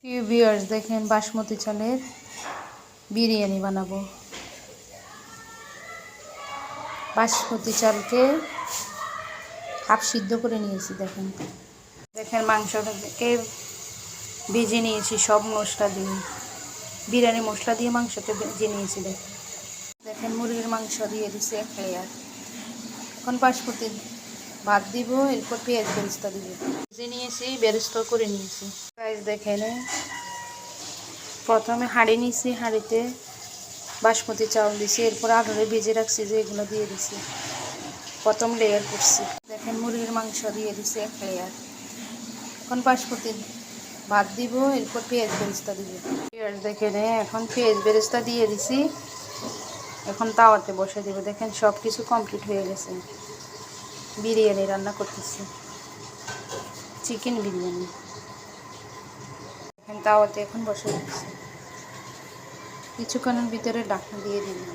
প্রিয় ভিউয়ার্স, দেখেন বাসমতি চালের বিরিয়ানি বানাবো। বাসমতি চালকে হাফ সিদ্ধ করে নিয়েছি। দেখেন দেখেন মাংসটাকে ভেজে নিয়েছি সব মশলা দিয়ে, বিরিয়ানি মশলা দিয়ে মাংসকে ভেজে নিয়েছি। দেখেন মুরগির মাংস দিয়ে দিছি এক লেয়ার। এখন বাসমতি ভাত দিব, এরপর পেঁয়াজ বেরেস্তা দিব। ভেজে নিয়েছি, বেরেস্তা করে নিয়েছি। গাইস দেখেন, প্রথমে হাঁড়ি নিয়েছি, হাঁড়িতে বাসমতি চাউল দিছি, এরপর আলুরে ভেজে রাখছি যে এগুলো দিয়ে দিছি। প্রথম লেয়ার করছি। দেখেন মুরগির মাংস দিয়ে দিছি এক লেয়ার। এখন বাসমতি ভাত দিব, এরপর পেঁয়াজ বেরেস্তা দিব। পেঁয়াজ দেখেন, এখন পেঁয়াজ বেরেস্তা দিয়ে দিছি। এখন তাওয়াতে বসে দিব। দেখেন সব কিছু কমপ্লিট হয়ে গেছে। বিরিয়ানি রান্না করতেছি, চিকেন বিরিয়ানি। এখন তাওয়াতে এখন বসে দিচ্ছি। কিছুক্ষণের ভিতরে ঢাকনা দিয়ে দিলাম।